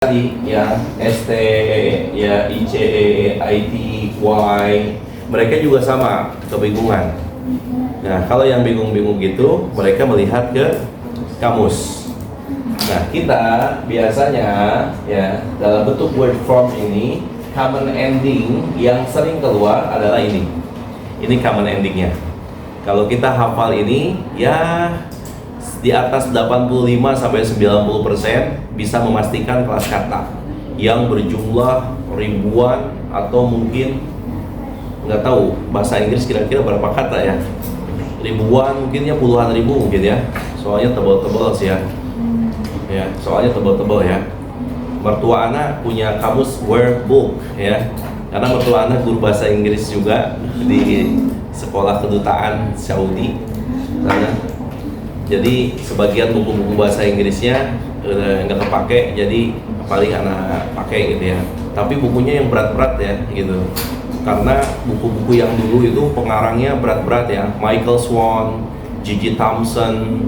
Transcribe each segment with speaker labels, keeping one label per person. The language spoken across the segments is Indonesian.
Speaker 1: tadi ya ST, ya ICE, IT, Y, mereka juga sama kebingungan. Nah, kalau yang bingung-bingung gitu, mereka melihat ke kamus. Nah, kita biasanya ya dalam bentuk word form ini common ending yang sering keluar adalah ini. Ini common endingnya. Kalau kita hafal ini ya di atas 85 sampai 90% bisa memastikan kelas kata yang berjumlah ribuan atau mungkin nggak tahu bahasa Inggris kira-kira berapa kata ya, ribuan mungkin ya, puluhan ribu mungkin ya, soalnya tebal-tebal sih ya, soalnya tebal-tebal ya. Mertua anak punya kamus workbook ya, karena mertua anak guru bahasa Inggris juga di sekolah kedutaan Saudi sana. Jadi sebagian buku-buku bahasa Inggrisnya nggak kepake, jadi paling anak pakai gitu ya. Tapi bukunya yang berat-berat ya gitu. Karena buku-buku yang dulu itu pengarangnya berat-berat ya. Michael Swan, Gigi Thompson,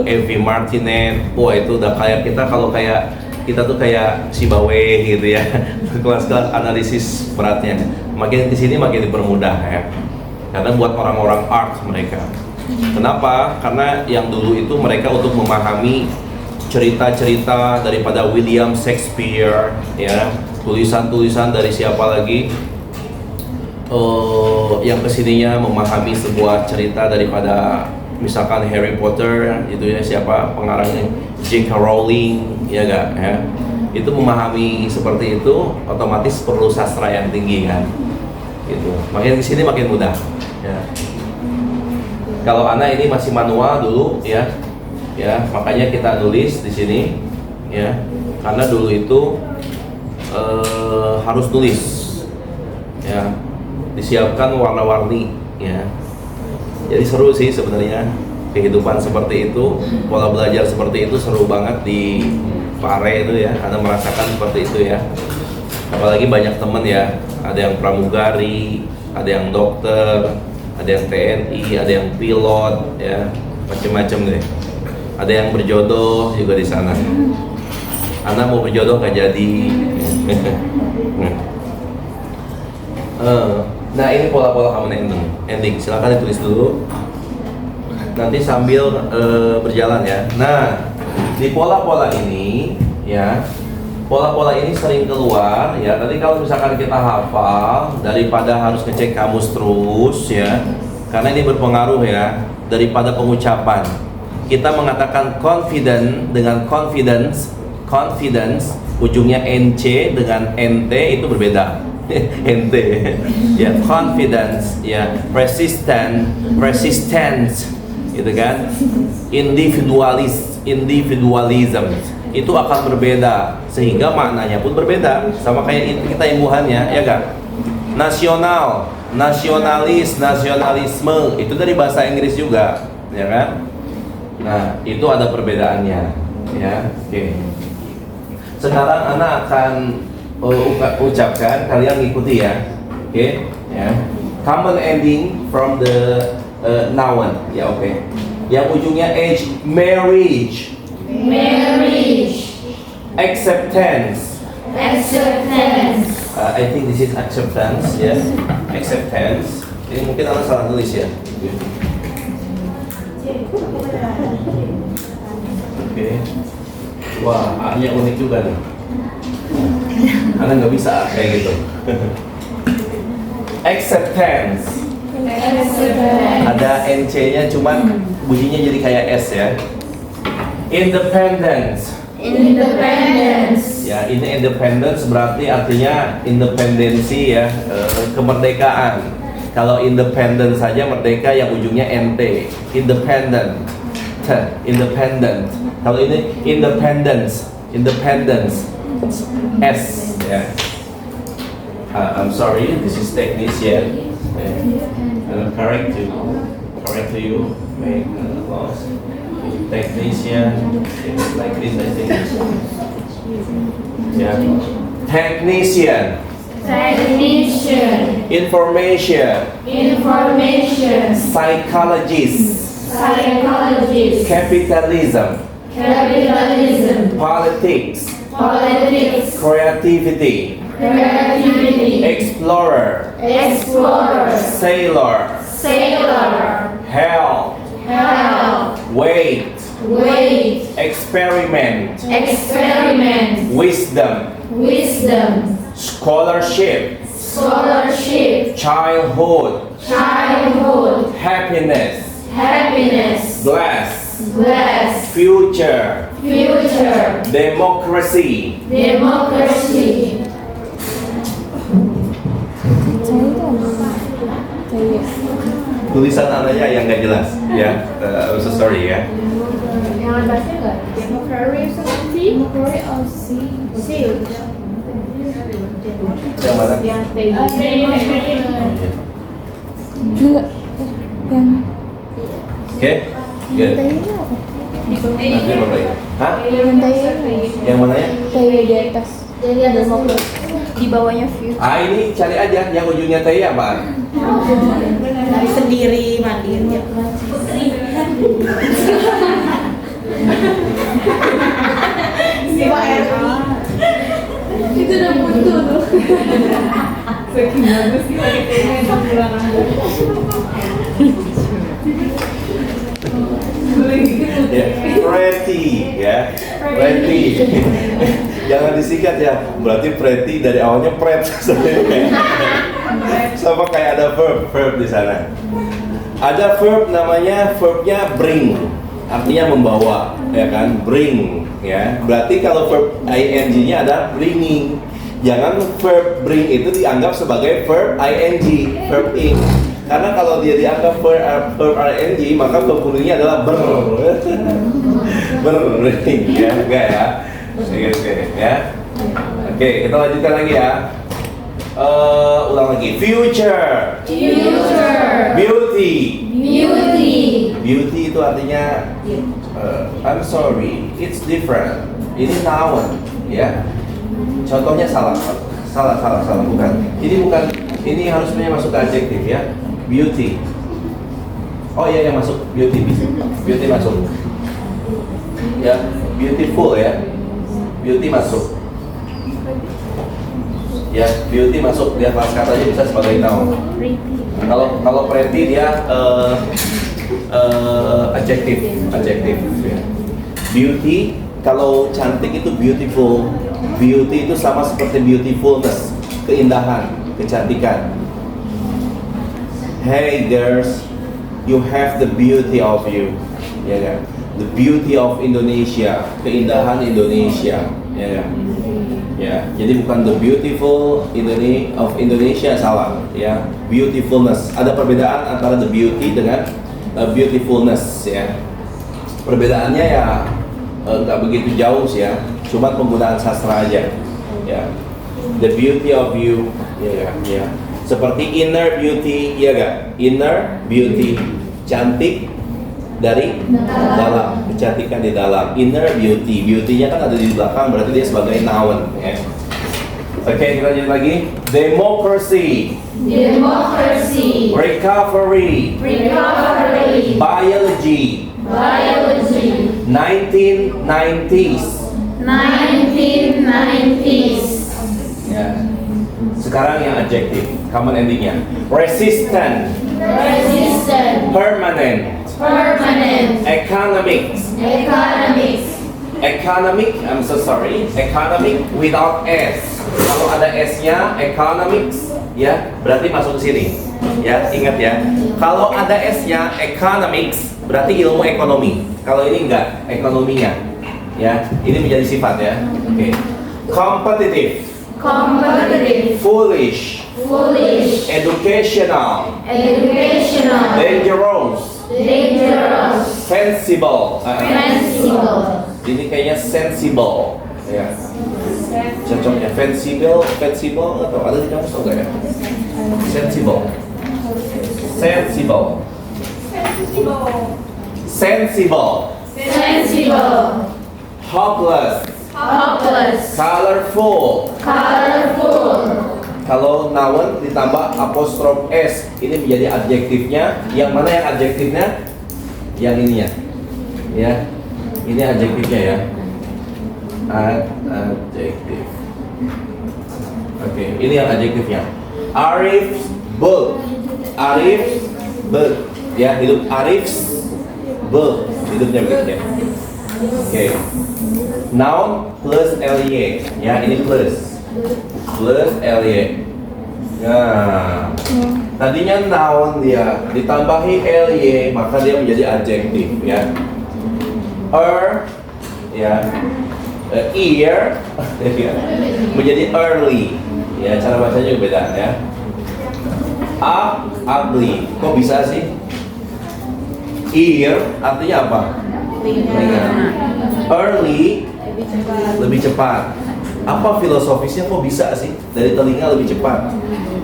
Speaker 1: Evie Martinet. Wah, itu udah kayak kita, kalau kayak kita tuh kayak Sibawe gitu ya. Kelas-kelas analisis beratnya. Makin kesini makin dipermudah ya. Karena buat orang-orang art mereka. Kenapa? Karena yang dulu itu mereka untuk memahami cerita-cerita daripada William Shakespeare, ya, tulisan-tulisan dari siapa lagi, yang kesininya memahami sebuah cerita daripada misalkan Harry Potter, itu ya siapa pengarangnya, J.K. Rowling, ya gak? Ya. Itu memahami seperti itu, otomatis perlu sastra yang tinggi kan, gitu. Makin kesini makin mudah. Ya. Kalau anak ini masih manual dulu ya, makanya kita nulis di sini ya, karena dulu itu harus nulis ya, disiapkan warna-warni ya. Jadi seru sih sebenarnya kehidupan seperti itu, pola belajar seperti itu seru banget di Pare itu ya, Anda merasakan seperti itu ya. Apalagi banyak teman ya, ada yang pramugari, ada yang dokter, ada yang TNI, ada yang pilot, ya macam-macam deh. Ada yang berjodoh juga di sana. Anak mau berjodoh nggak jadi. Nah, ini pola-pola common ending. Silakan ditulis dulu. Nanti sambil berjalan ya. Nah, di pola-pola ini ya. Pola-pola ini sering keluar ya. Tadi kalau misalkan kita hafal, daripada harus ngecek kamus terus ya, karena ini berpengaruh ya, daripada pengucapan. Kita mengatakan confident dengan confidence, ujungnya NC dengan NT itu berbeda. NT ya, confidence ya, persistence gitu kan, individualism itu akan berbeda, sehingga maknanya pun berbeda, sama kayak kita imbuhannya ya kan. Nasional, nasionalis, nasionalisme itu dari bahasa Inggris juga ya kan. Nah, itu ada perbedaannya ya. Oke. Sekarang anak akan ucapkan, kalian ngikuti ya. Oke ya. Common ending from the noun ya, oke. Yang ujungnya age, marriage, acceptance. I think this is acceptance, ya. Acceptance. Ini mungkin anak salah tulis ya. Oke. Wah, A-nya unik juga nih. Anak nggak bisa kayak gitu. Acceptance. Ada NC-nya, cuman bunyinya jadi kayak S ya. Independence. Ya, ini independence berarti artinya independensi ya, kemerdekaan. Kalau independent saja merdeka, yang ujungnya NT. Independent. Kalau ini independence S ya. I'm sorry, this is technician. Correct to you. Make loss. Technician, like this I think. Yeah. Technician. Information. Psychologist. Capitalism. Politics.
Speaker 2: Politics.
Speaker 1: Creativity.
Speaker 2: Creativity.
Speaker 1: Explorer.
Speaker 2: Explorer.
Speaker 1: Sailor.
Speaker 2: Sailor.
Speaker 1: Health.
Speaker 2: Health.
Speaker 1: Weight.
Speaker 2: Weight.
Speaker 1: Experiment.
Speaker 2: Experiment.
Speaker 1: Wisdom.
Speaker 2: Wisdom.
Speaker 1: Scholarship.
Speaker 2: Scholarship.
Speaker 1: Childhood.
Speaker 2: Childhood.
Speaker 1: Happiness.
Speaker 2: Happiness.
Speaker 1: Bless.
Speaker 2: Bless.
Speaker 1: Future.
Speaker 2: Future.
Speaker 1: Democracy.
Speaker 2: Democracy.
Speaker 1: Tulisan anaknya yang nggak jelas, ya. I'm so sorry ya.
Speaker 3: Yang bahasnya enggak? Democracy.
Speaker 1: Yang mana?
Speaker 3: Yang
Speaker 4: Enggak. Yang
Speaker 1: Oke, good. Nanti apa lagi? Hah? Yang mana ya?
Speaker 4: kayak di atas. Jadi ada di bawahnya view.
Speaker 1: Ah, ini cari aja yang ujungnya teh apaan?
Speaker 3: sendiri mandiri.
Speaker 4: Itu udah butuh tuh.
Speaker 3: Saking bagus sih lagi pengen bulan
Speaker 1: Ya, pretty, ya, pretty. Jangan disingkat ya. Berarti pretty dari awalnya pret sama kayak ada verb di sana. Ada verb namanya verbnya bring, artinya membawa, ya kan? Bring, ya. Berarti kalau verb ing-nya ada bringing. Jangan verb bring itu dianggap sebagai verb ing, verb ing. Karena kalau dia dianggap verb ing, maka penggunanya adalah bring, ya, enggak ya? Oke, ya. Oke, kita lanjutkan lagi ya. Ulang lagi. Future.
Speaker 2: Future.
Speaker 1: Beauty.
Speaker 2: Beauty.
Speaker 1: Beauty itu artinya I'm sorry, it's different. Ini noun, ya. Contohnya salah, bukan. Ini harusnya masuk ke adjektif ya. Beauty. Oh iya yang masuk beauty masuk. Ya, beautiful ya. Beauty masuk. Ya, beauty masuk. Dia kelas katanya bisa sebagai noun. Kalau pretty dia adjektif. Ya. Beauty, kalau cantik itu beautiful. Beauty itu sama seperti beautifulness, keindahan, kecantikan. Hey girls, you have the beauty of you, ya kan? The beauty of Indonesia, keindahan Indonesia, ya kan? Ya, jadi bukan the beautiful of Indonesia, salah, ya. Beautifulness, ada perbedaan antara the beauty dengan beautifulness, ya. Perbedaannya ya nggak begitu jauh sih ya, cuma penggunaan sastra aja, ya. The beauty of you, ya. Seperti inner beauty, ya gak? Inner beauty, cantik dari dalam, kecantikan di dalam. Inner beauty, beauty-nya kan ada di belakang, berarti dia sebagai noun, ya. Oke, kita lanjut lagi. Democracy.
Speaker 2: Democracy.
Speaker 1: Recovery.
Speaker 2: Recovery.
Speaker 1: Biology.
Speaker 2: Biology.
Speaker 1: 1990s.
Speaker 2: 1990s.
Speaker 1: Ya. Sekarang yang adjektif, common endingnya. Resistant.
Speaker 2: Resistant.
Speaker 1: Permanent.
Speaker 2: Permanent.
Speaker 1: Economics.
Speaker 2: Economics.
Speaker 1: Economic, I'm so sorry. Economic without S. Kalau ada S-nya, economics, ya, berarti masuk ke sini. Ya, ingat ya. Kalau ada S-nya, economics, berarti ilmu ekonomi. Kalau ini enggak, ekonominya. Ya, ini menjadi sifat ya. Oke. Competitive.
Speaker 2: Competitive.
Speaker 1: Foolish.
Speaker 2: Foolish.
Speaker 1: Educational.
Speaker 2: Educational.
Speaker 1: Dangerous.
Speaker 2: Dangerous.
Speaker 1: Sensible.
Speaker 2: Sensible.
Speaker 1: Ini kayaknya sensible. Ya. Cocoknya sensible atau ada di kamus enggak ya? Sensible.
Speaker 2: Sensible.
Speaker 1: Hopeless.
Speaker 2: Hopeless.
Speaker 1: Colorful.
Speaker 2: Colorful.
Speaker 1: Kalau noun ditambah apostrof S, ini menjadi adjektifnya. Yang mana yang adjektifnya? Yang ininya. Ya. Ini adjektifnya ya. Ini yang adjektifnya. Arif's book. Arif's book. Ya, hidup Arif's book. Hidupnya begitu ya. Oke. Noun plus ly. Ya, ini plus. Plus ly. Nah, tadinya noun dia ditambahi ly, maka dia menjadi adjektif ya. Ya. Ear ya, menjadi early. Ya, cara bacanya juga beda ya. Ugly. Kok bisa sih? Ear artinya apa? Telinga. Early lebih cepat. Apa filosofisnya kok bisa sih dari telinga lebih cepat?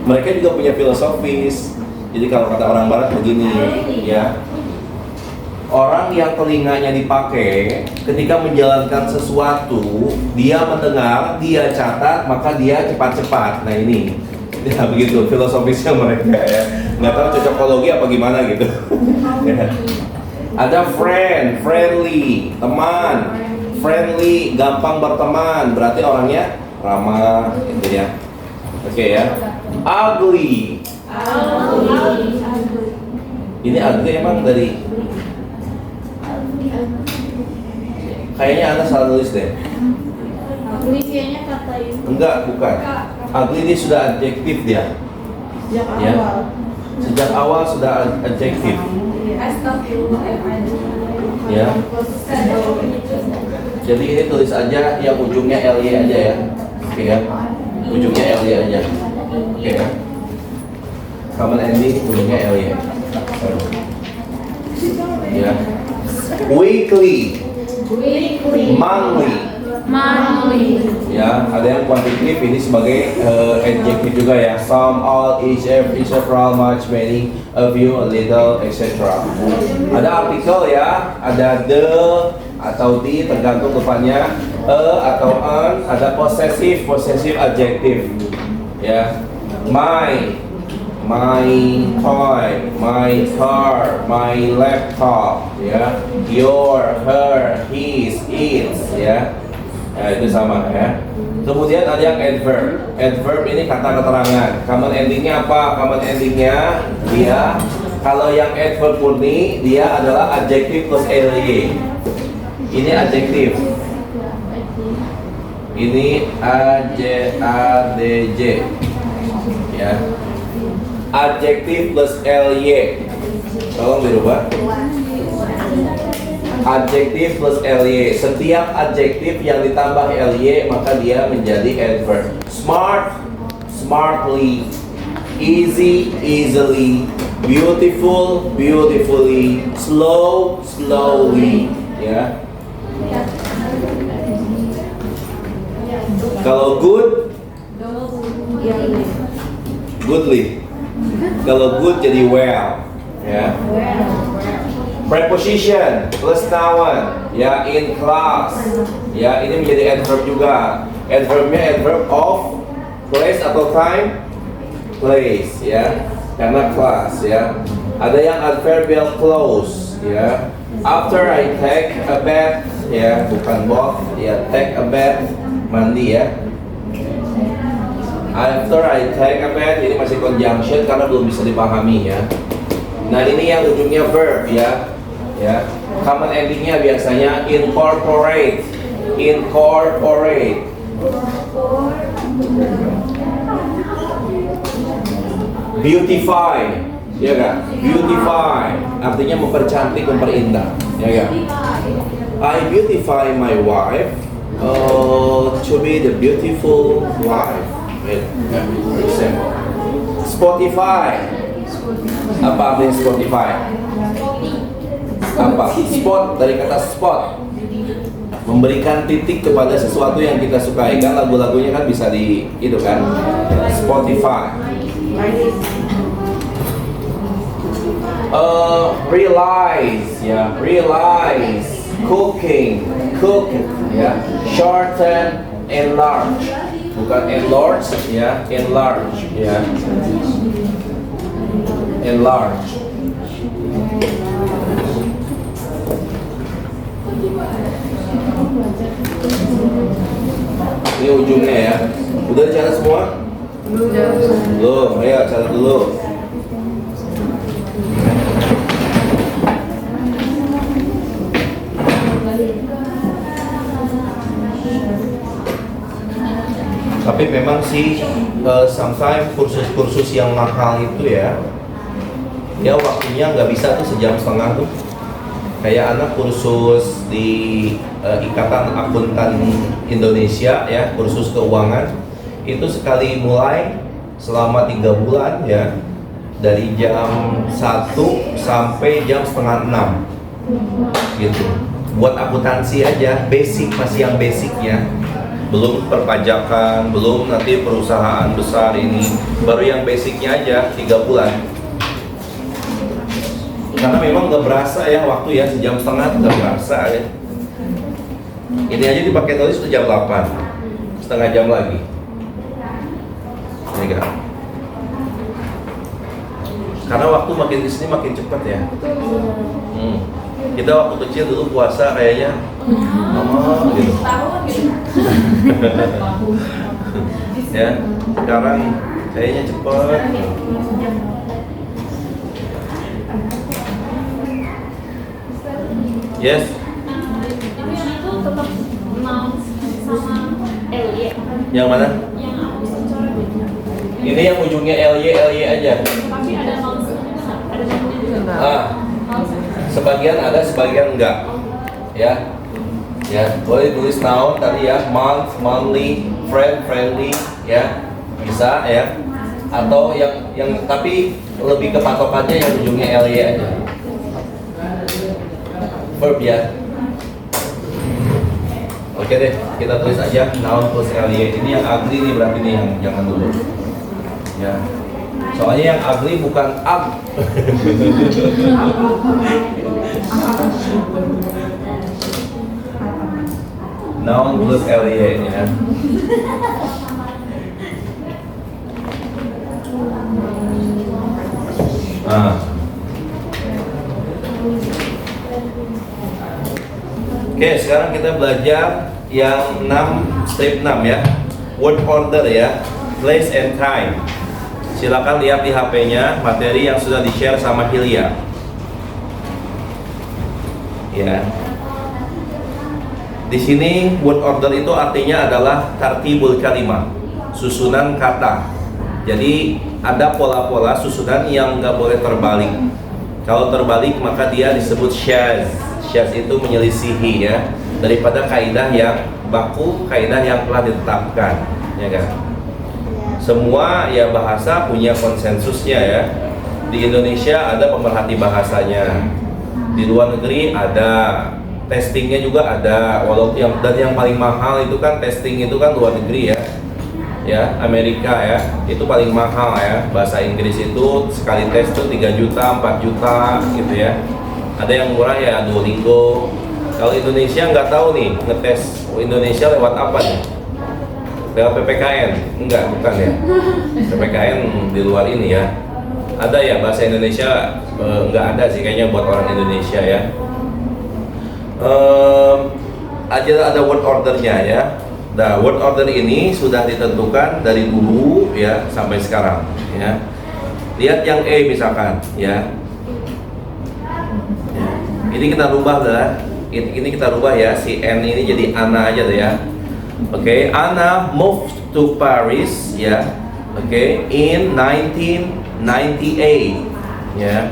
Speaker 1: Mereka juga punya filosofis. Jadi kalau kata orang barat begini ya. Orang yang telinganya dipakai ketika menjalankan sesuatu, dia mendengar, dia catat, maka dia cepat-cepat. Nah ini, ya begitu filosofisnya mereka ya. Nggak tahu cocokologi apa gimana gitu. Ya. Ada friendly, teman. Friendly, gampang berteman, berarti orangnya ramah, gitu ya. Oke ya. Ugly. Ini ugly emang dari kayaknya Anda salah nulis deh.
Speaker 3: Ugly kayaknya kata ini.
Speaker 1: Enggak, bukan. Ugly ini sudah adjektif dia.
Speaker 3: Sejak
Speaker 1: Ya.
Speaker 3: awal.
Speaker 1: Sejak awal sudah adjektif. Ya. Jadi ini tulis aja yang ujungnya ly aja ya. Oke ya. Ujungnya ly aja. Oke ya. Common ending ujungnya ly. Ya. Weekly. Monthly. Ya, ada yang kuantitatif ini sebagai adjektif juga ya. Some, all, each, every, several, much, many, a few, a little, etc. Ada artikel ya, ada the atau the tergantung depannya, atau an. Ada possessive adjektif. Ya, my toy, my car, my laptop, ya, your, her, his, its, ya. Nah, itu sama ya. Kemudian ada yang adverb. Adverb ini kata keterangan. Common endingnya apa? Common endingnya dia. Kalau yang adverb murni dia adalah adjektif plus ly. Ini adjektif. Ini adj. Ya. Adjektif plus ly. Tolong dirubah. Adjektif plus ly. Setiap adjektif yang ditambah ly maka dia menjadi adverb. Smart, smartly. Easy, easily. Beautiful, beautifully. Slow, slowly. Ya. Kalau good, goodly. Kalau good jadi well. Ya. Preposition plus noun ya, in class ya, ini menjadi adverb juga. Adverbnya adverb of place atau time, place ya, karena class ya. Ada yang adverbial clause ya. After I take a bath ya, bukan bath ya, take a bath mandi ya. After I take a bath ini masih conjunction karena belum bisa dipahami ya. Nah ini yang ujungnya verb ya. Ya, common endingnya biasanya incorporate, beautify, ya kan? Beautify artinya mempercantik, memperindah, ya kan? I beautify my wife to be the beautiful wife. Spotify, apa artinya Spotify? Apa? Spot, dari kata spot, memberikan titik kepada sesuatu yang kita sukai. Kan lagu-lagunya kan bisa di itu kan, Spotify. Realize ya, realize. Cooking, cook ya. Shorten, enlarge, bukan enlarge ya, enlarge ya, enlarge. Ini ujungnya ya. Udah dicatat semua? Belum, ayo catat dulu. Tapi memang sih sometimes kursus-kursus yang mahal itu ya waktunya nggak bisa tuh sejam setengah tuh. Kayak anak kursus di Ikatan Akuntan Indonesia ya, kursus keuangan itu sekali mulai selama 3 bulan ya, dari jam 1 sampai jam setengah 6 gitu. Buat akuntansi aja, basic, masih yang basicnya, belum perpajakan, belum nanti perusahaan besar ini, baru yang basicnya aja 3 bulan. Karena memang nggak berasa ya waktu ya, sejam setengah nggak berasa ya. Ini aja dipakai tulis itu jam 8, setengah jam lagi. Ini kan. Karena waktu makin di sini makin cepat ya. Kita waktu kecil dulu puasa kayaknya lama gitu. Ya, sekarang kayaknya cepat. Yes.
Speaker 4: Itu tetap mouse sama LY.
Speaker 1: Yang mana?
Speaker 4: Yang aku bisa coret itu.
Speaker 1: Ini yang ujungnya LY aja.
Speaker 4: Tapi ada mouse, ada juga.
Speaker 1: Sebagian ada, sebagian enggak. Ya. Ya, boleh tulis noun tadi ya, month, monthly, friendly, ya. Bisa ya. Atau yang tapi lebih ke patokannya yang ujungnya LY aja. Verb ya. Oke deh, kita tulis aja noun plus ly. Ini yang ugly nih, berarti nih yang jangan dulu. Ya. Soalnya yang ugly bukan ug. Noun plus ly ya. Oke, sekarang kita belajar yang 6, step 6 ya. Word order ya, place and time. Silakan lihat di HP-nya materi yang sudah di-share sama Hilya. Ya. Di sini word order itu artinya adalah tartibul kalimah, susunan kata. Jadi ada pola-pola susunan yang nggak boleh terbalik. Kalau terbalik maka dia disebut syaz. Syaz itu menyelisihi ya, daripada kaidah yang baku, kaidah yang telah ditetapkan, ya kan? Semua ya bahasa punya konsensusnya ya. Di Indonesia ada pemerhati bahasanya, di luar negeri ada, testingnya juga ada. Walaupun yang paling mahal itu kan testing itu kan luar negeri ya. Ya, Amerika ya, itu paling mahal ya. Bahasa Inggris itu sekali tes tuh 3 juta, 4 juta gitu ya. Ada yang murah ya, Duolingo. Kalau Indonesia nggak tahu nih, ngetes Indonesia lewat apa nih? Lewat PPKN? Enggak, bukan ya. PPKN di luar ini ya. Ada ya bahasa Indonesia, nggak ada sih kayaknya buat orang Indonesia ya. Ada word ordernya ya. Nah, word order ini sudah ditentukan dari dulu ya sampai sekarang ya. Lihat yang E misalkan ya. Ini kita rubah lah. Ini kita rubah ya, si N ini jadi Anna aja deh ya. Oke, Anna moved to Paris ya. Oke, in 1998 ya.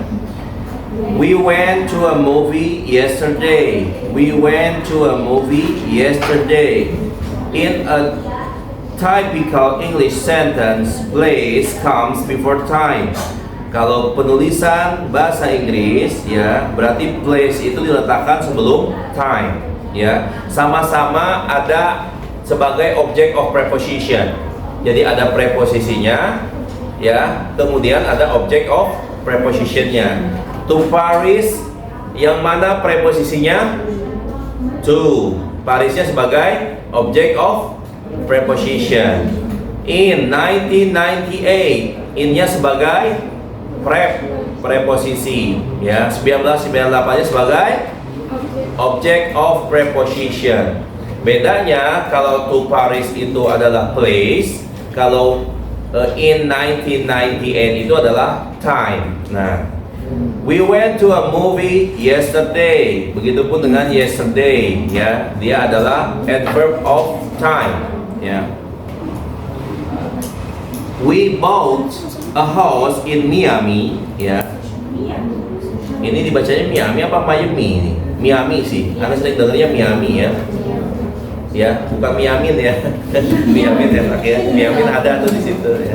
Speaker 1: We went to a movie yesterday. We went to a movie yesterday. In a typical English sentence, place comes before time. Kalau penulisan bahasa Inggris ya, berarti place itu diletakkan sebelum time ya. Sama-sama ada sebagai object of preposition. Jadi ada preposisinya ya, kemudian ada object of prepositionnya. To Paris, yang mana preposisinya? To. Parisnya sebagai object of preposition. In 1998, innya sebagai preposisi ya. 1998 nya sebagai object of preposition. Bedanya kalau to Paris itu adalah place, kalau in 1998 itu adalah time. Nah, we went to a movie yesterday. Begitupun dengan yesterday, ya. Dia adalah adverb of time, ya. We bought a house in Miami, ya. Ini dibacanya Miami apa Miami ini? Miami sih, karena sering dengarnya Miami ya. Ya, bukan Miamin ya. Miamin enak ya. Miamin ada tuh di situ ya.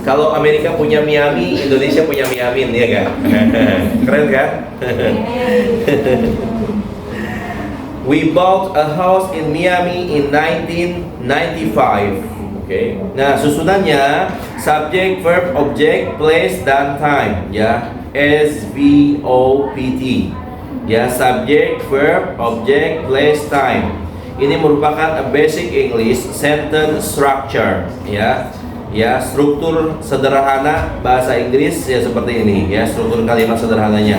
Speaker 1: Kalau Amerika punya Miami, Indonesia punya Miamin ya kan? Keren kan? We bought a house in Miami in 1995. Oke. Nah, susunannya subject, verb, object, place, dan time ya. SVOPT. Ya, subject, verb, object, place, time. Ini merupakan a basic English sentence structure ya. Ya, struktur sederhana bahasa Inggris ya seperti ini ya, struktur kalimat sederhananya.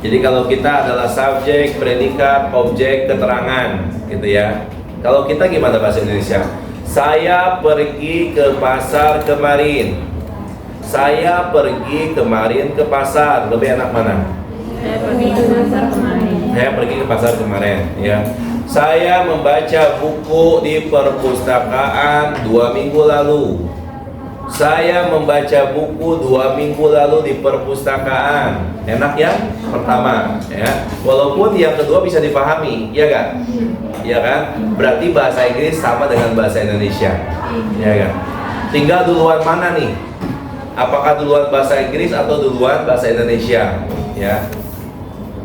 Speaker 1: Jadi kalau kita adalah subjek, predikat, objek, keterangan gitu ya. Kalau kita gimana bahasa Indonesia? Saya pergi ke pasar kemarin. Saya pergi kemarin ke pasar. Lebih enak mana?
Speaker 3: Saya pergi ke pasar kemarin.
Speaker 1: Saya pergi ke pasar kemarin ya. Saya membaca buku di perpustakaan 2 minggu lalu. Saya membaca buku 2 minggu lalu di perpustakaan. Enak ya? Pertama ya. Walaupun yang kedua bisa dipahami, ya kan? Ya kan? Berarti bahasa Inggris sama dengan bahasa Indonesia. Ya kan? Tinggal duluan mana nih? Apakah duluan bahasa Inggris atau duluan bahasa Indonesia? Ya.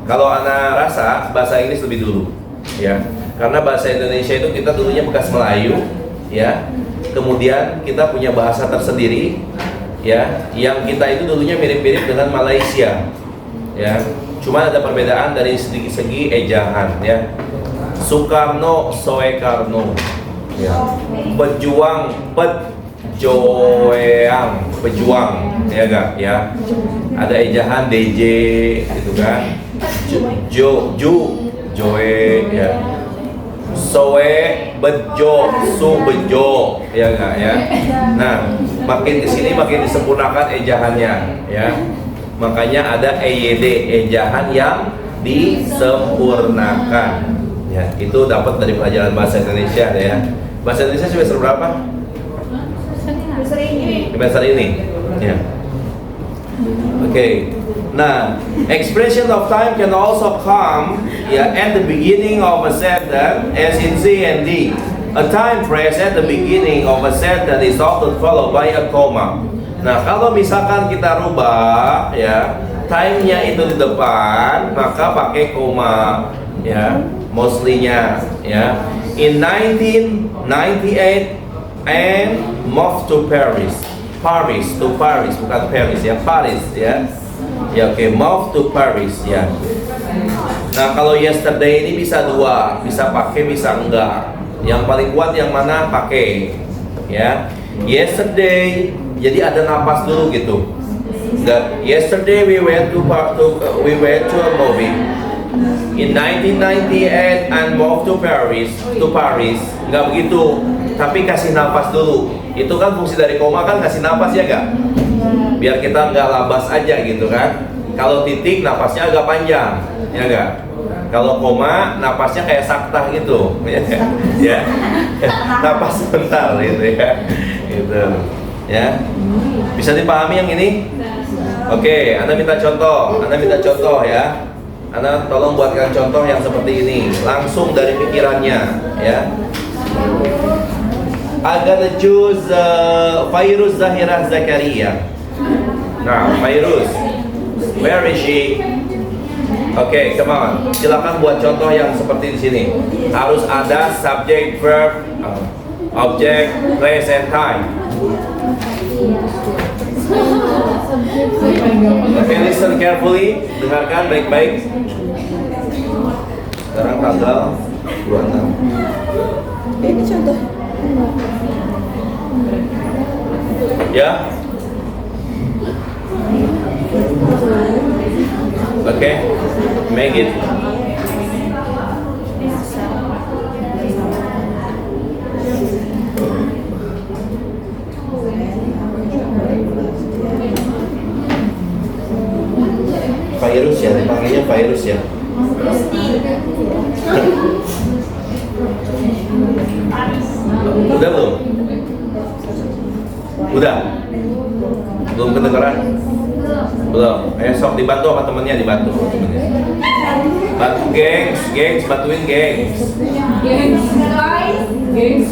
Speaker 1: Kalau Ana rasa bahasa Inggris lebih dulu, ya. Karena bahasa Indonesia itu kita dulunya bekas Melayu, ya. Kemudian kita punya bahasa tersendiri, ya. Yang kita itu dulunya mirip-mirip dengan Malaysia, ya. Cuma ada perbedaan dari segi ejaan, ya. Soekarno, Soekarno, ya. Pejuang, pejuang, ya gak, ya. Ada ejaan DJ, gitu kan. Joe, ya. Soe, bejo, su bejo, ya gak, ya. Nah, makin kesini makin disempurnakan ejaannya, ya. Makanya ada EYD, ejaan yang disempurnakan. Ya, itu dapat dari pelajaran bahasa Indonesia, ya. Bahasa Indonesia semester berapa? Semester ini, ya. Oke. Nah, expression of time can also come at the beginning of a sentence, as in C and D. A time phrase at the beginning of a sentence is often followed by a comma. Nah, kalau misalkan kita rubah ya, time-nya itu di depan, maka pakai koma ya, mostly-nya ya. In 1998 and moved to Paris. Paris bukan Paris ya, Paris ya. Ya oke, move to Paris ya. Nah, kalau yesterday ini bisa dua, bisa pakai bisa enggak. Yang paling kuat yang mana pakai ya. Yesterday, jadi ada napas dulu gitu. Yesterday we went to a movie. In 1998 and moved to Paris. Enggak begitu, tapi kasih napas dulu. Itu kan fungsi dari koma kan kasih napas ya enggak? Biar kita nggak labas aja gitu kan. Kalau titik napasnya agak panjang, ya enggak? Kalau koma napasnya kayak saktah gitu, ya. Napas sebentar gitu ya, gitu, ya. Bisa dipahami yang ini? Oke, Anda minta contoh ya. Anda tolong buatkan contoh yang seperti ini, langsung dari pikirannya, ya. I'm gonna choose Fairuz Zahirah Zakaria. Nah, Fairuz, where is she? Oke, come on. Silakan buat contoh yang seperti di sini. Harus ada subject, verb, object, place, and time. Okay, listen carefully. Dengarkan baik-baik. Sekarang tanggal 26.
Speaker 4: Ini contoh.
Speaker 1: Ya. Oke, make it. virus ya. Udah belum? Udah? Belum kedengeran? Belum. Sok dibantu sama temennya, dibantu sama temennya. Bantu gengs, bantuin gengs.
Speaker 3: Gengs, guys. Gengs.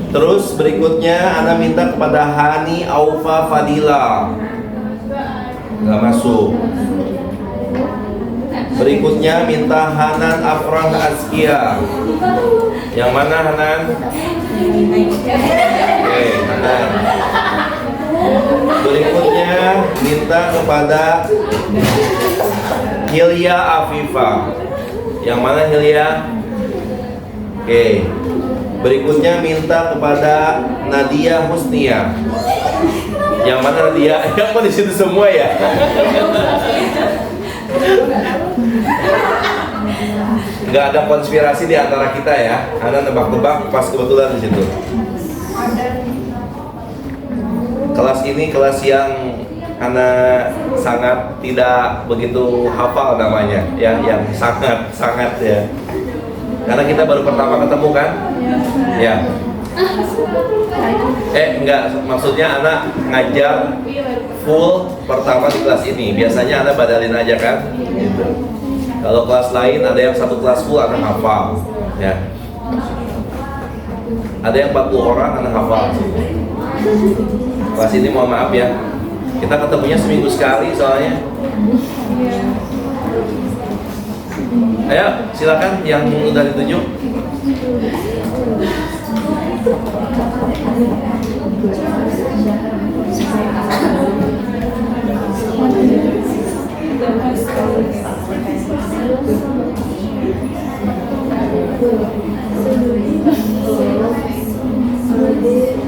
Speaker 1: Terus berikutnya Ana minta kepada Hani Aufa Fadila. Nggak masuk. Berikutnya minta Hanan Afrah Azkia. Yang mana Hanan? Oke, Hanan. Berikutnya minta kepada Hilya Afifa. Yang mana Hilya? Oke. Berikutnya minta kepada Nadia Husnia. Yang mana Nadia? Yang di situ semua ya? Nggak ada konspirasi di antara kita ya. Ana nebak-nebak pas kebetulan di situ. Kelas ini kelas yang Ana sangat tidak begitu hafal namanya, ya, yang sangat ya. Karena kita baru pertama ketemu kan? Ya. Enggak, maksudnya Ana ngajar full pertama di kelas ini. Biasanya Ana badalin aja kan? Gitu. Kalau kelas lain ada yang satu kelas full Ana hafal, ya. Ada yang 40 orang Ana hafal. Kelas ini mohon maaf ya. Kita ketemunya seminggu sekali soalnya. Ayo, silakan yang udah ditunjuk.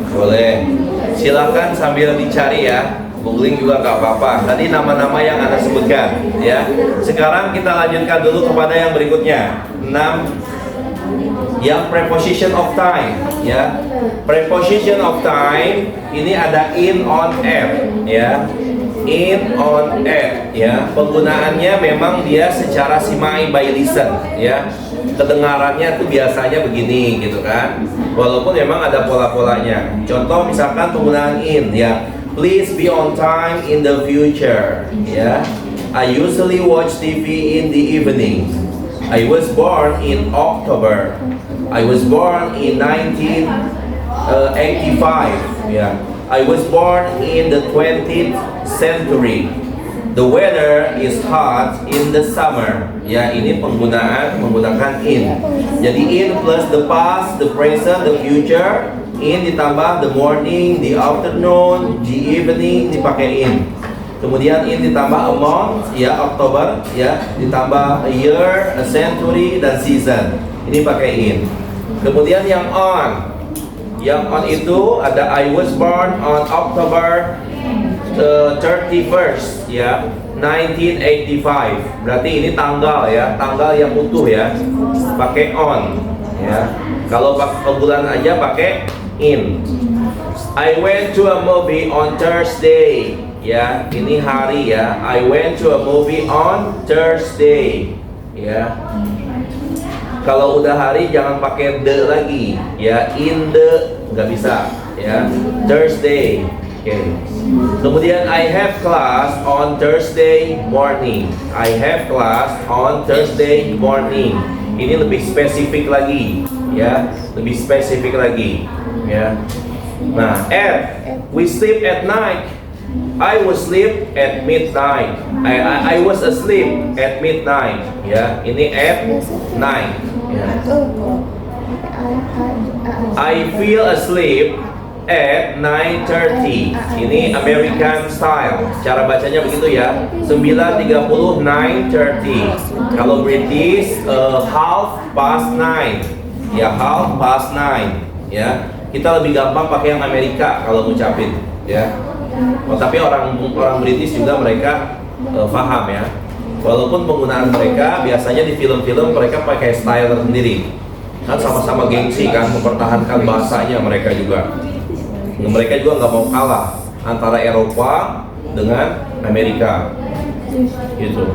Speaker 1: Boleh. Silakan sambil dicari ya. Googling juga nggak apa-apa. Tadi nama-nama yang Anda sebutkan, ya. Sekarang kita lanjutkan dulu kepada yang berikutnya. 6. Yang preposition of time, ya. Preposition of time ini ada in, on, at, ya. In, on, at, ya. Penggunaannya memang dia secara simai by listen, ya. Kedengarannya tuh biasanya begini, gitu kan. Walaupun memang ada pola-polanya. Contoh misalkan penggunaan in, ya. Please be on time in the future. Yeah, I usually watch TV in the evening. I was born in October. I was born in 1985. Yeah, I was born in the 20th century. The weather is hot in the summer. Ya, ini menggunakan in. Jadi in plus the past, the present, the future. In ditambah the morning, the afternoon, the evening dipakai in. Kemudian in ditambah a month, ya, Oktober, ya, ditambah a year, a century, dan season. Ini pakai in. Kemudian yang on. Yang on itu ada I was born on October 31st, ya, 1985. Berarti ini tanggal ya, tanggal yang utuh ya. Pakai on, ya. Kalau bulan aja pakai in. I went to a movie on Thursday. Ya, ini hari ya. I went to a movie on Thursday. Ya. Kalau udah hari jangan pakai the lagi. Ya, in the nggak bisa. Ya, Thursday. Oke. Kemudian I have class on Thursday morning. I have class on Thursday morning. Ini lebih spesifik lagi. Ya, lebih spesifik lagi. Ya. Nah, we sleep at night. I was sleep at midnight. I was asleep at midnight. Ya, ini at night. Ya. I feel asleep at 9:30. Ini American style. Cara bacanya begitu ya. 9:30, 9:30. Kalau British half past 9. Ya, half past 9. Ya. Kita lebih gampang pakai yang Amerika kalau ngucapin, ya. Oh, tapi orang British juga mereka paham ya. Walaupun penggunaan mereka biasanya di film-film mereka pakai style tersendiri. Kan sama-sama gengsi kan, mempertahankan bahasanya mereka juga. Mereka juga nggak mau kalah antara Eropa dengan Amerika, gitu.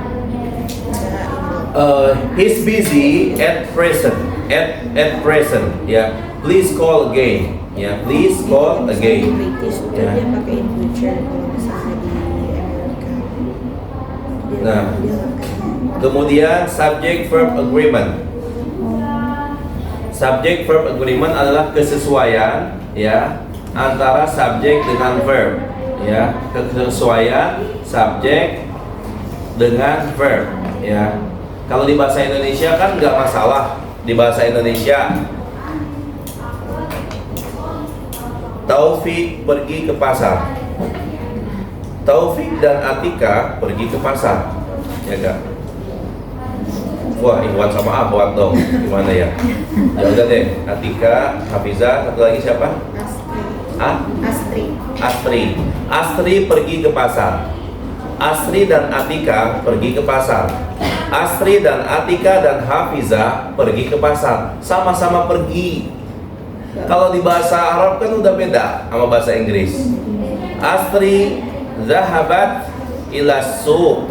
Speaker 1: He's busy at present. At present, ya. Please call again. Ya, please call again.
Speaker 5: British itu
Speaker 1: Ya.
Speaker 5: dia pakai in future kalau misalnya di Amerika.
Speaker 1: Nah, kemudian subject verb agreement. Subject verb agreement adalah kesesuaian, ya, antara subjek dengan verb, ya, kesesuaian subjek dengan verb, ya. Kalau di bahasa Indonesia kan nggak masalah. Di bahasa Indonesia, Taufik pergi ke pasar. Taufik dan Atika pergi ke pasar, ya gak? Wah, Iwan sama Ahwat dong, gimana ya? Ya udah deh, Atika, Hafizah, satu lagi siapa?
Speaker 5: Astri.
Speaker 1: Astri pergi ke pasar. Astri dan Atika pergi ke pasar. Astri dan Atika dan Hafizah pergi ke pasar. Sama-sama pergi. Kalau di bahasa Arab kan udah beda sama bahasa Inggris. Astri zahabat ila suq.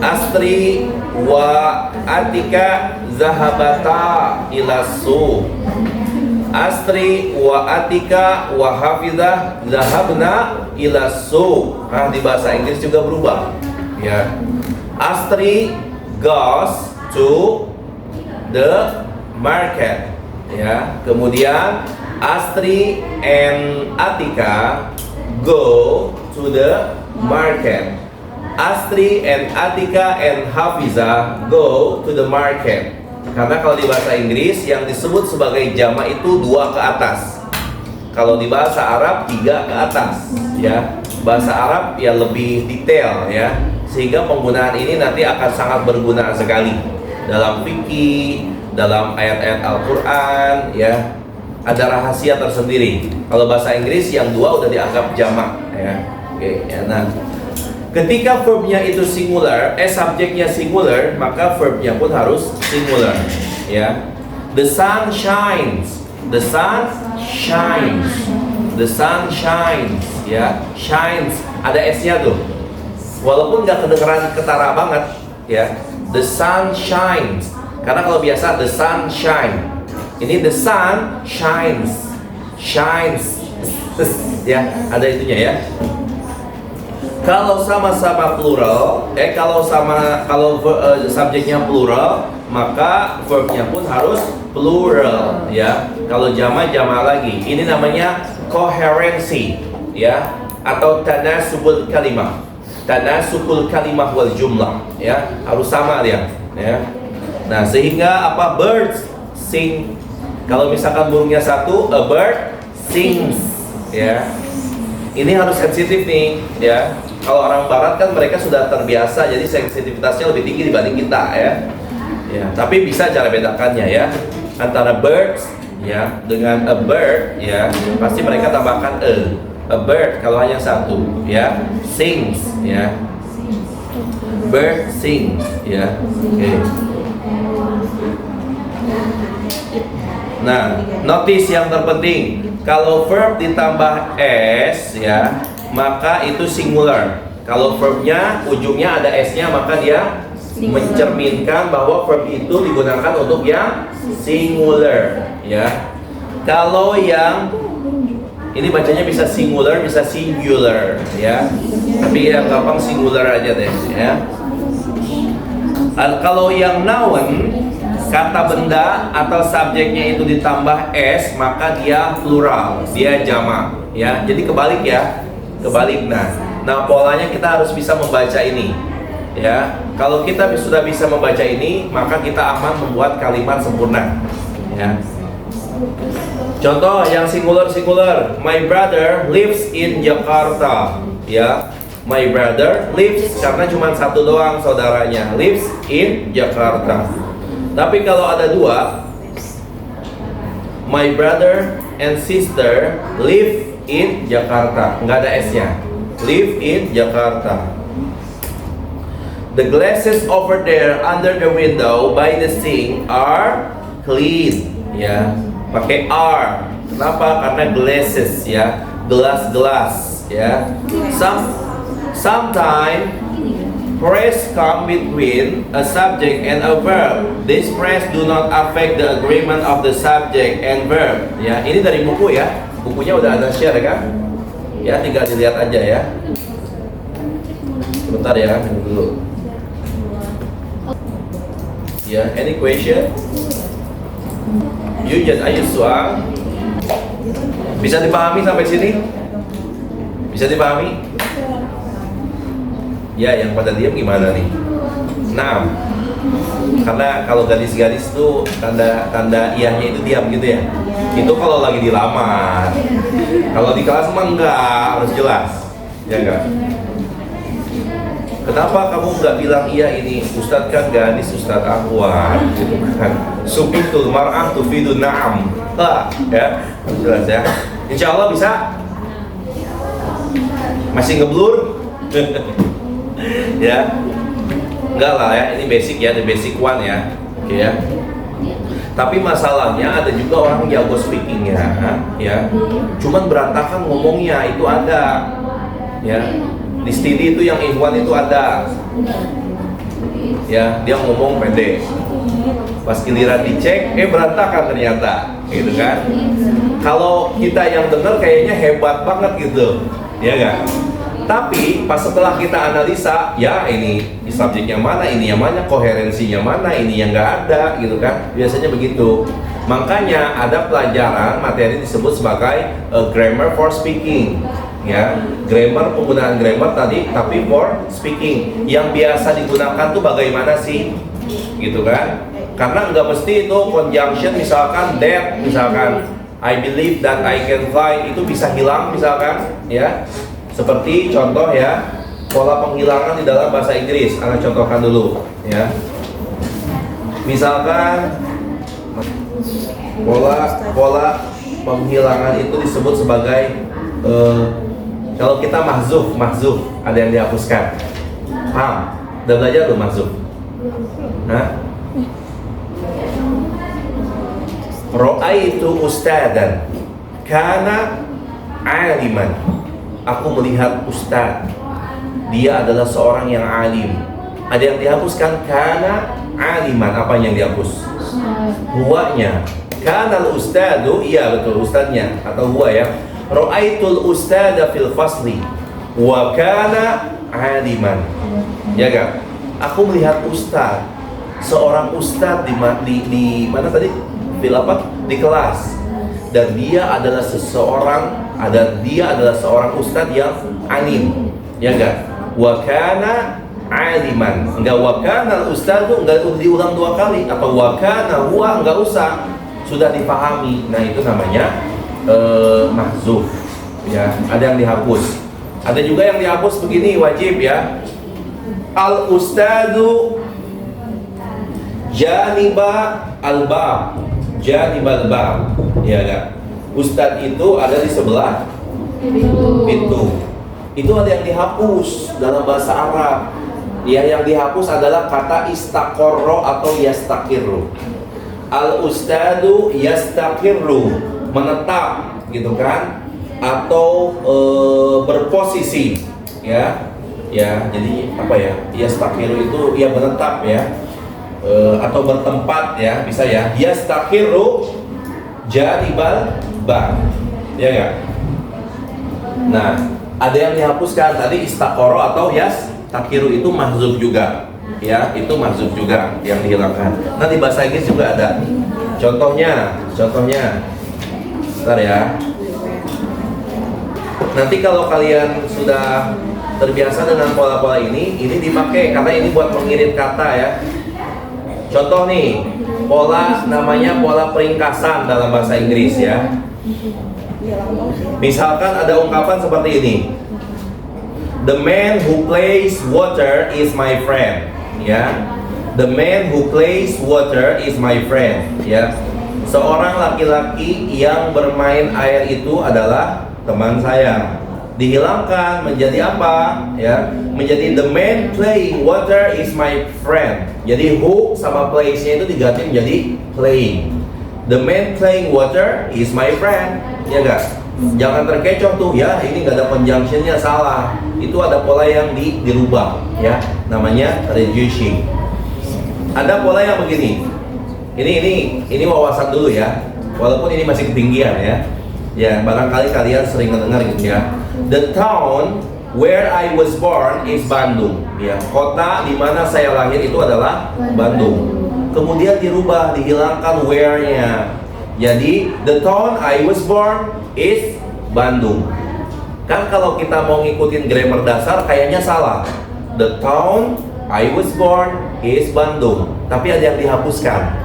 Speaker 1: Astri wa Atika zahabata ila suq. Astri wa Atika wa Hafizah zahabna ila suq. Nah, di bahasa Inggris juga berubah, ya. Astri goes to the market, ya. Kemudian Astri and Atika go to the market. Astri and Atika and Hafizah go to the market. Karena kalau di bahasa Inggris yang disebut sebagai jamak itu 2 ke atas. Kalau di bahasa Arab 3 ke atas, ya. Bahasa Arab ya lebih detail, ya. Sehingga penggunaan ini nanti akan sangat berguna sekali dalam fikih, dalam ayat-ayat Al-Qur'an, ya. Ada rahasia tersendiri. Kalau bahasa Inggris yang 2 udah dianggap jamak, ya. Oke, ya. Nah, ketika verbnya itu singular, subjeknya singular, maka verbnya pun harus singular, ya. The sun shines. The sun shines. The sun shines, ya. Shines, ada S-nya tuh. Walaupun nggak kedengeran ketara banget, ya. The sun shines. Karena kalau biasa the sun shine. Ini the sun shines. Shines. Ya, ada itunya, ya. Kalau sama-sama plural, kalau subjeknya plural, maka verbnya pun harus plural, ya. Kalau jamak lagi. Ini namanya koherensi, ya, atau tanasubul kalimah. Tanasubul kalimah wal jumlah, ya, harus sama dia, ya. Nah, sehingga apa? Birds sing. Kalau misalkan burungnya satu, a bird sings, ya. Ini harus sensitif nih, ya. Kalau orang barat kan mereka sudah terbiasa, jadi sensitivitasnya lebih tinggi dibanding kita, ya. Ya, tapi bisa cara bedakannya, ya. Antara birds, ya, dengan a bird, ya, pasti mereka tambahkan a. A bird kalau hanya satu, ya. Sings, ya. Bird sings, ya. Oke. Nah, notice yang terpenting, kalau verb ditambah s, ya, maka itu singular. Kalau verbnya ujungnya ada s-nya, maka dia mencerminkan bahwa verb itu digunakan untuk yang singular, ya. Kalau yang ini bacanya bisa singular, bisa singular, ya. Tapi yang gampang singular aja deh, ya. Kalau yang noun, kata benda atau subjeknya itu ditambah s, maka dia plural, dia jamak, ya. Jadi kebalik, ya. Kebalik. Nah, polanya kita harus bisa membaca ini, ya. Kalau kita sudah bisa membaca ini, maka kita aman membuat kalimat sempurna, ya. Contoh yang singular. My brother lives in Jakarta, ya. My brother lives, karena cuma satu doang saudaranya, lives in Jakarta. Tapi kalau ada 2, my brother and sister live in Jakarta, nggak ada s-nya. Live in Jakarta. The glasses over there under the window by the sink are clean. ya, pakai R. Kenapa? Karena glasses ya, gelas-gelas ya. Sometimes phrase come between a subject and a verb. This phrase do not affect the agreement of the subject and verb. Ya, ini dari buku ya. Bukunya udah ada share kan? Ya, tinggal dilihat aja ya. Sebentar ya, minum dulu. Ya, any question? Ayo soal. Bisa dipahami sampai sini? Bisa dipahami? Ya, yang pada diam gimana nih? Nah, karena kalau garis-garis tuh tanda iyahnya itu diam gitu ya. Itu kalau lagi dilamar. Kalau di kelas mah enggak, harus jelas. Ya enggak? Kenapa kamu nggak bilang iya ini? Ustadz kan gadis, Ustadz Ahwan gitu kan. Sukutul mar'ah tufidu na'am. Ya, jelas ya. Insya Allah bisa. Masih ngeblur? Ya, enggak lah ya. Ini basic ya, the basic one ya. Oke ya. Tapi masalahnya ada juga orang jago speakingnya, ya. Cuman berantakan ngomongnya itu ada, ya. Di studi itu yang ikhwan itu ada, ya, dia ngomong pendek, pas giliran dicek, berantakan ternyata, gitu kan? Kalau kita yang dengar kayaknya hebat banget gitu, ya kan? Tapi pas setelah kita analisa, ya ini subjeknya mana, ini yang mana, koherensinya mana, ini yang nggak ada, gitu kan? Biasanya begitu. Makanya ada pelajaran materi disebut sebagai grammar for speaking. Ya, grammar, penggunaan grammar tadi, tapi for speaking yang biasa digunakan tuh bagaimana sih, gitu kan? Karena nggak mesti itu conjunction, misalkan that, misalkan I believe that I can fly, itu bisa hilang misalkan, ya. Seperti contoh ya, pola penghilangan di dalam bahasa Inggris, Anda contohkan dulu, ya. Misalkan pola penghilangan itu disebut sebagai kalau kita mahzuf, ada yang dihapuskan. Paham? Udah belajar tuh mahzuf? Hah? Ra'aitu ustadan kana aliman. Aku melihat ustad. Dia adalah seorang yang alim. Ada yang dihapuskan kana aliman. Apa yang dihapus? Huwanya. Kana al-ustadu, iya betul ustadnya atau huwa ya. Ra'aitul ustada fil fasli wa kana aliman. Ya kan? Aku melihat ustad, seorang ustad di mana tadi? Fil apa? Di kelas. Dan dia adalah seorang ustad yang alim. Ya kan? Wa kana aliman. Enggak wa kana al-ustadu, enggak diulang dua kali, atau wa kana huwa, enggak usah. Sudah dipahami. Nah, itu namanya mahzuf, ya. Ada yang dihapus, ada juga yang dihapus begini, wajib ya. Al ustadu janiba al-bab, janibal bab, ya kan? Ustad itu ada di sebelah pintu. Itu ada yang dihapus dalam bahasa Arab. Ya, yang dihapus adalah kata istaqarra atau yastaqirru. Al ustadu yastaqirru, menetap gitu kan, atau berposisi, ya, jadi apa ya, yastaqiru itu ya menetap ya, atau bertempat ya, bisa ya, yastaqiru janibal bab, ya kan? Nah, ada yang dihapuskan tadi istaqara atau yastaqiru, itu mahzuf juga, ya, itu mahzuf juga yang dihilangkan. Nah, di bahasa Inggris juga ada contohnya. Bentar ya. Nanti kalau kalian sudah terbiasa dengan pola-pola ini dipakai karena ini buat mengirit kata ya. Contoh nih, pola namanya pola peringkasan dalam bahasa Inggris ya. Misalkan ada ungkapan seperti ini. The man who plays water is my friend, ya. The man who plays water is my friend, ya. Seorang laki-laki yang bermain air itu adalah teman saya. Dihilangkan menjadi apa? Ya, menjadi the man playing water is my friend. Jadi who sama plays-nya itu diganti menjadi playing. The man playing water is my friend. Ya enggak? Jangan terkecoh tuh ya, ini nggak ada conjunctionnya, salah. Itu ada pola yang dirubah ya, namanya reducing. Ada pola yang begini. Ini wawasan dulu ya. Walaupun ini masih ketinggian ya. Ya, barangkali kalian sering mendengar gitu ya. The town where I was born is Bandung. Ya, kota di mana saya lahir itu adalah Bandung. Kemudian dirubah, dihilangkan where-nya. Jadi, the town I was born is Bandung. Kan kalau kita mau ngikutin grammar dasar kayaknya salah. The town I was born is Bandung. Tapi ada yang dihapuskan.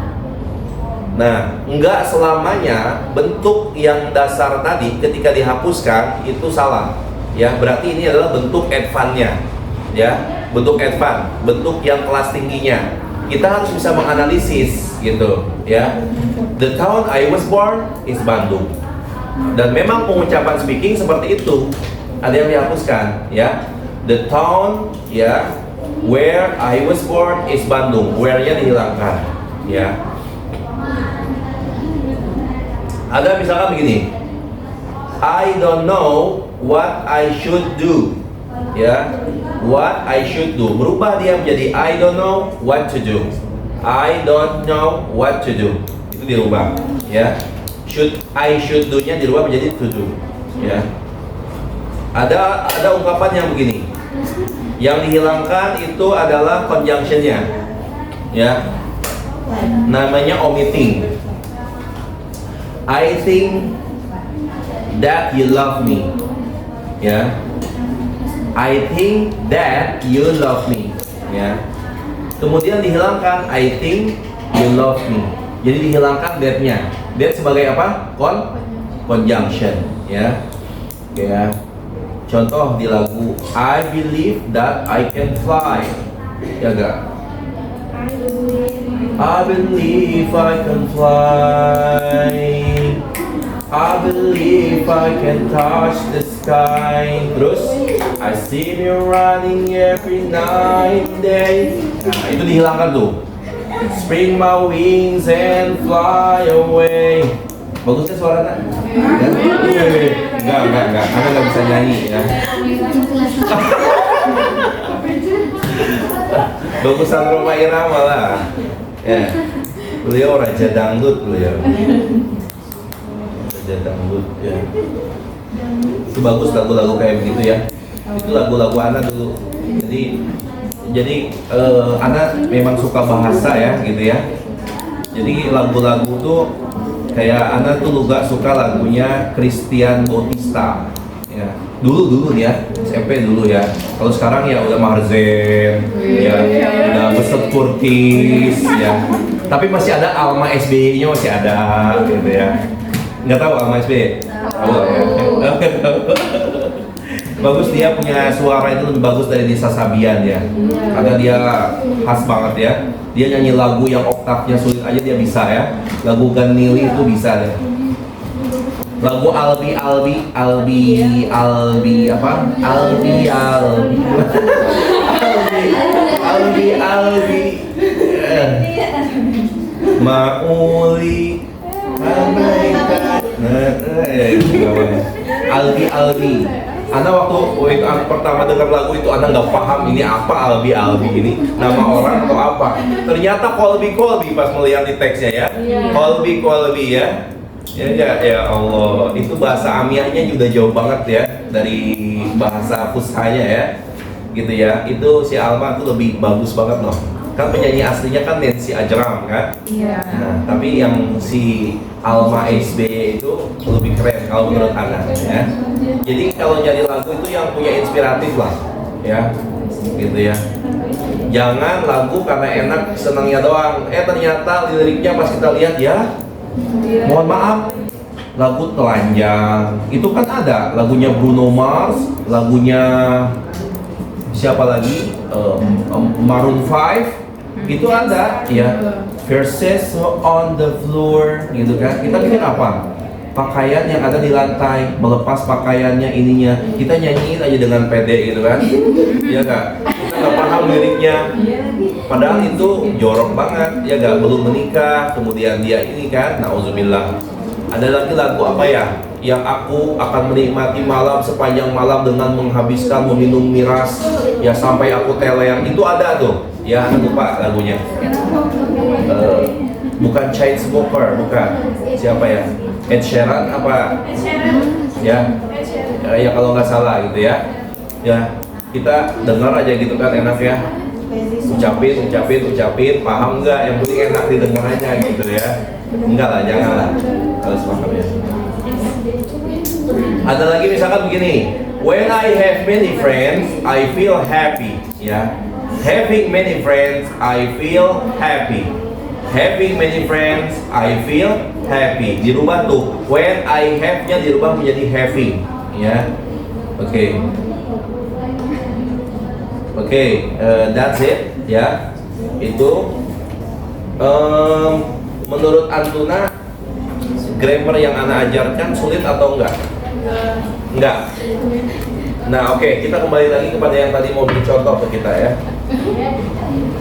Speaker 1: Nah, enggak selamanya bentuk yang dasar tadi ketika dihapuskan itu salah. Ya, berarti ini adalah bentuk advance-nya. Ya, bentuk advance, bentuk yang kelas tingginya. Kita harus bisa menganalisis gitu, ya. The town I was born is Bandung. Dan memang pengucapan speaking seperti itu. Ada yang dihapuskan, ya. The town, ya, where I was born is Bandung. Where-nya dihilangkan, ya. Ada misalkan begini. I don't know what I should do. Ya, what I should do. Berubah dia menjadi I don't know what to do. I don't know what to do. Itu dirubah, ya. I should do-nya dirubah menjadi to do, ya. Ada ungkapan yang begini. Yang dihilangkan itu adalah conjunction-nya. Ya. Namanya omitting. I think that you love me. Ya. I think that you love me, ya. Kemudian dihilangkan I think you love me. Jadi dihilangkan that-nya. That sebagai apa? Conjunction, ya. Ya. Contoh di lagu I believe that I can fly. Ya enggak? I believe I can fly. I believe I can touch the sky. Terus I see you running every night and day. Nah, itu dihilangkan tuh. Spread my wings and fly away. Bagusnya suaranya? Enggak. Anda nggak bisa nyanyi ya. Bagusan Roma Irama lah. Ya. Beliau raja dangdut beliau. Dangdut ya. Itu bagus lagu-lagu kayak begitu ya. Itu lagu-lagu anak dulu. Jadi anak memang suka bahasa ya gitu ya. Jadi lagu-lagu tuh kayak anak tuh juga suka lagunya Christian Bautista ya. Dulu ya, SMP dulu ya. Kalau sekarang ya udah Marzen ya, udah Beset Kurtis ya. Tapi masih ada Alma SBY-nya masih ada gitu ya. Nggak tahu Alma SBY? Tahu ya. Bagus, dia punya suara itu lebih bagus dari Nisa Sabian ya. Karena dia khas banget ya. Dia nyanyi lagu yang oktavnya sulit aja dia bisa ya. Lagu Ganili itu bisa deh. Lagu Albi apa? Albi Mauli Albi. Anda waktu itu pertama dengar lagu itu Anda nggak paham ini apa Albi ini nama orang atau apa. Ternyata Kolbi pas melihat di teksnya ya. Kolbi ya. Ya Allah, itu bahasa Amiahnya juga jauh banget ya dari bahasa Fushanya ya. Gitu ya. Itu si Alma tuh lebih bagus banget loh. Kan penyanyi aslinya kan Nancy Ajram kan? Iya. Nah, tapi yang si Alma SBY itu lebih keren kalau menurut Ana ya. Jadi kalau nyari lagu itu yang punya inspiratif lah ya. Gitu ya. Jangan lagu karena enak senangnya doang. Ternyata liriknya pas kita lihat ya. Mohon maaf, lagu telanjang. Itu kan ada lagunya Bruno Mars, lagunya siapa lagi? Maroon 5. Itu ada ya, verses on the floor gitu kan. Kita bikin apa? pakaian yang ada di lantai, melepas pakaiannya ininya, kita nyanyiin aja dengan pede gitu kan. Iya nggak? Kita nggak paham liriknya, padahal itu jorok banget, ya nggak, belum menikah, kemudian dia ini kan, nauzubillah. Ada lagi lagu apa ya? Yang aku akan menikmati malam sepanjang malam dengan menghabiskan meminum miras, ya sampai aku teler. Itu ada tuh, ya lupa lagunya. Bukan Chainsmokers, bukan. Siapa ya? Ed Sheeran apa? Ya, ya kalau nggak salah gitu ya. Ya, kita dengar aja gitu kan, enak ya. Ucapin, paham nggak? Yang penting enak didengar aja gitu ya. Enggak lah, jangan lah. Harus paham ya. Ada lagi misalkan begini. When I have many friends, I feel happy. Ya, having many friends, I feel happy. Having many friends, I feel happy. Dirubah tuh. When I have-nya dirubah menjadi having. Ya, oke. Oke, that's it. Ya, itu. Menurut Antuna, grammar yang Ana ajarkan sulit atau enggak? Enggak. Nah, oke, kita kembali lagi kepada yang tadi mau beri contoh ke kita ya.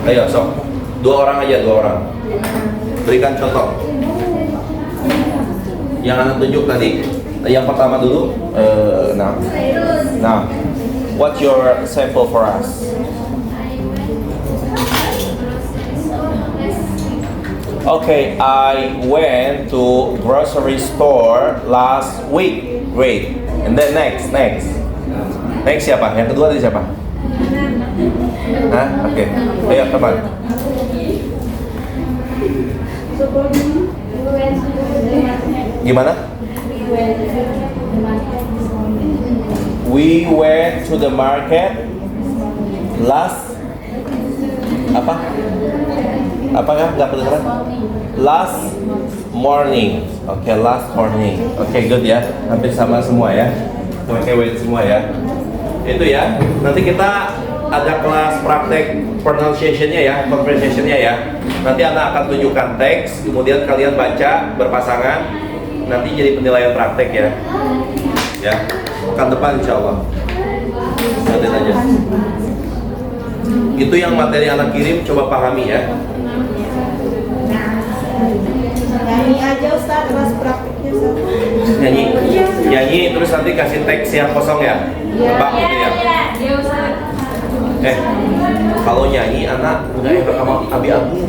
Speaker 1: Ayo, sok. 2 orang aja, 2 orang. Berikan contoh. Yang Ana tunjuk tadi. Yang pertama dulu. Nah, what's your sample for us? Okay, I went to grocery store last week. Great. And then next. Next siapa? Yang kedua tadi siapa? Hah? Oke. Ayo, teman. Gimana? We went to the market last apa? Apakah nggak kedengeran? Last morning. Oke, last morning. Oke, good ya. Hampir sama semua ya. Oke, wait semua ya. Itu ya. Nanti kita ada kelas praktek pronunciation-nya ya, conversation-nya ya. Nanti Ana akan tunjukkan teks, kemudian kalian baca berpasangan. Nanti jadi penilaian praktek ya. Ya. Pekan depan insya Allah. Nanti aja. Itu yang materi Ana kirim, coba pahami ya.
Speaker 5: Nyanyi aja Ustaz, kelas praktiknya sama.
Speaker 1: Nyanyi terus nanti kasih teks yang kosong ya. Tebak gitu ya. Kalau nyanyi anak udah ya sama abi-abi.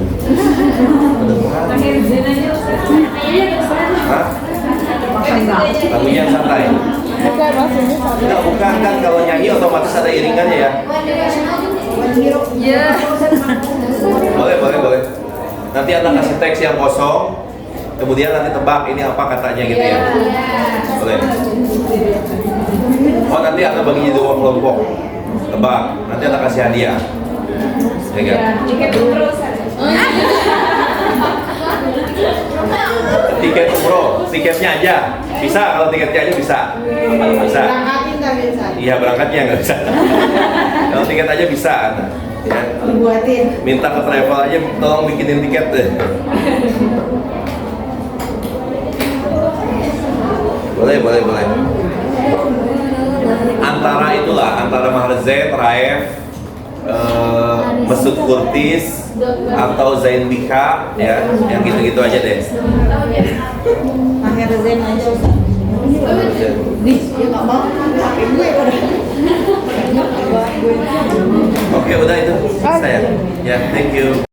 Speaker 1: Hah? Lagunya yang santai. Enggak, bukan kan, kalau nyanyi otomatis ada iringannya ya. Boleh. Nanti anak kasih teks yang kosong, kemudian nanti tebak ini apa katanya gitu ya. Boleh. Oh, nanti anak bagi jadi 2 kelompok. Tebak. Nanti anak kasih hadiah. Ya kan? Tiket bro, tiketnya aja. Bisa, kalau tiketnya aja bisa. Bisa.
Speaker 5: Berangkatin nggak bisa?
Speaker 1: Iya, berangkatnya nggak bisa. Kalau tiket aja bisa, anak. Ya.
Speaker 5: Dibuatin.
Speaker 1: Minta ke travel aja, tolong bikinin tiket deh. Boleh. Antara Maher Zain, Raef, Mesut Kurtis atau Zain Bika ya, yang gitu-gitu aja deh.
Speaker 5: Maher Zain aja Ustaz. Dia nggak mau pakai gue udah.
Speaker 1: Oke, udah itu saya. Ya, thank you.